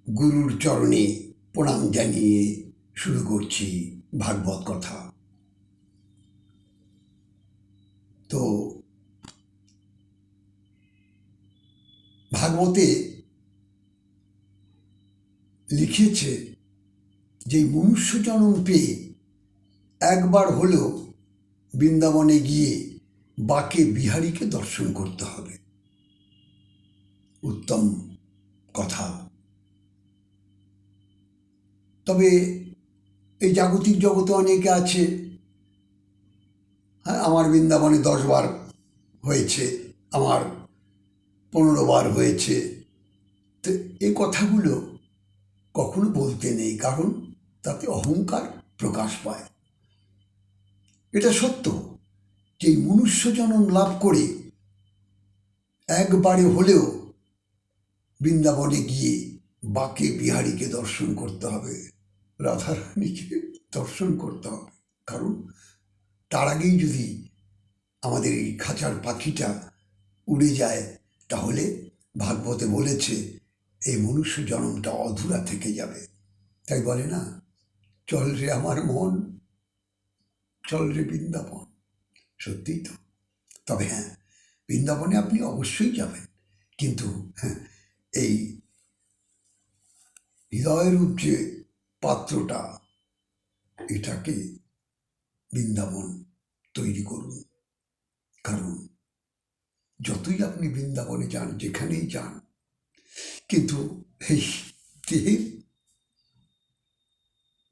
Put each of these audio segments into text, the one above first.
গুরুর চরণে প্রণাম জানিয়ে শুরু করছি ভাগবত কথা। তো ভাগবতে লিখেছে যে মনুষ্য জন্ম পেয়ে একবার হলেও বৃন্দাবনে গিয়ে বাকে বিহারীকে দর্শন করতে হবে। উত্তম কথা। তবে এই জাগতিক জগতে অনেকে আছে, হ্যাঁ, আমার বৃন্দাবনে 10 বার হয়েছে, আমার 15 বার হয়েছে। তো এই কথাগুলো কখনো বলতে নেই, কারণ তাতে অহংকার প্রকাশ পায়। এটা সত্য যে মনুষ্য জন্ম লাভ করে একবারে হলেও বৃন্দাবনে গিয়ে বাকে বিহারীকে দর্শন করতে হবে, রাধারানীকে দর্শন করতে হবে। কারণ তার আগেই যদি আমাদের এই খাঁচার পাখিটা উড়ে যায়, তাহলে ভাগবতে বলেছে এই মনুষ্য জন্মটা অধুরা থেকে যাবে। তাই বলে না, চল রে আমার মন, চল রে বৃন্দাবন। সত্যিই তো। তবে হ্যাঁ, বৃন্দাবনে আপনি অবশ্যই যাবেন, কিন্তু হ্যাঁ, এই হৃদয়রূপ যে পাত্রটা, এটাকে বৃন্দাবন তৈরি করুন। কারণ যতই আপনি বৃন্দাবনে যান, যেখানেই যান, কিন্তু এই দেহের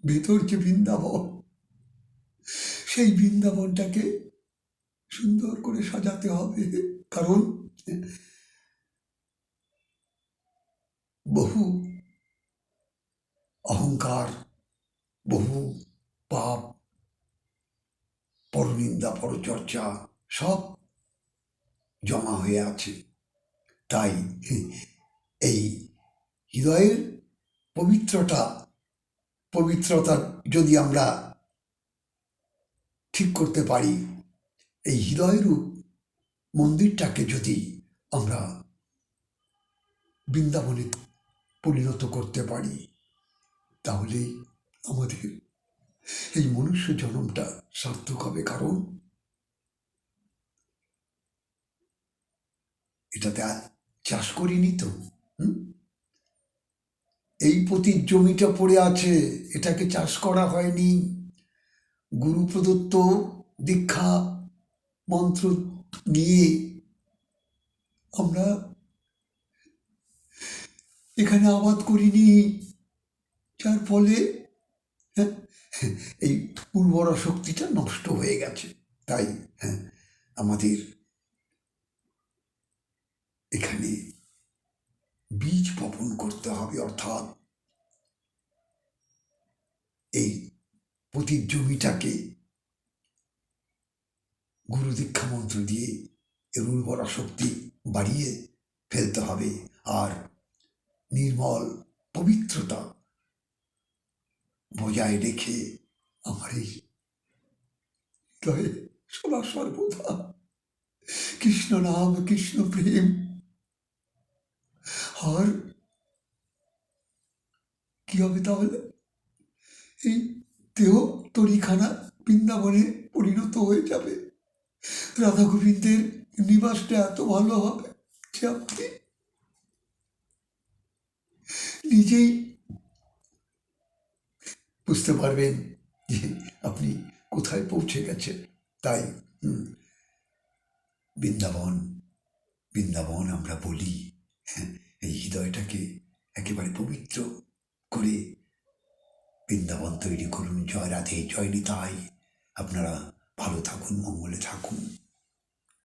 ভেতর যে বৃন্দাবন, সেই বৃন্দাবনটাকে সুন্দর করে সাজাতে হবে। কারণ বহু অহংকার, বহু পাপ, পরনিন্দা, পরচর্চা সব জমা হয়ে আছে। তাই এই হৃদয়ের পবিত্রতা যদি আমরা ঠিক করতে পারি, এই হৃদয়রূপ মন্দিরটাকে যদি আমরা বৃন্দাবনে পরিণত করতে পারি, তাহলেই আমাদের এই মনুষ্য জন্মটা সার্থক হবে। কারণ এটাতে চাষ করিনি তো, এই পতির জমিটা পড়ে আছে, এটাকে চাষ করা হয়নি। গুরু প্রদত্ত দীক্ষা মন্ত্র নিয়ে আমরা এখানে আবাদ করিনি, যার ফলে এই উর্বরা শক্তিটা নষ্ট হয়ে গেছে। তাই আমাদের এখানে বীজ বপন করতে হবে, অর্থাৎ এই পতির জমিটাকে গুরু দীক্ষা মন্ত্র দিয়ে এর উর্বরা শক্তি বাড়িয়ে ফেলতে হবে। আর নির্মল পবিত্রতা বজায় রেখে আমার এই হৃদয়ে সদা সর্বদা কৃষ্ণ নাম, কৃষ্ণ প্রেম। আর কি হবে তাহলে? এই দেহ তরিখানা বৃন্দাবনে পরিণত হয়ে যাবে। রাধা গোবিন্দের নিবাসটা এত ভালো হবে যে আপনি নিজেই বুঝতে পারবেন যে আপনি কোথায় পৌঁছে গেছেন। তাই বৃন্দাবন আমরা বলি, এই হৃদয়টাকে একেবারে পবিত্র করে বৃন্দাবন তৈরি করুন। জয় রাধে, জয় নিতাই। আপনারা ভালো থাকুন, মঙ্গলে থাকুন।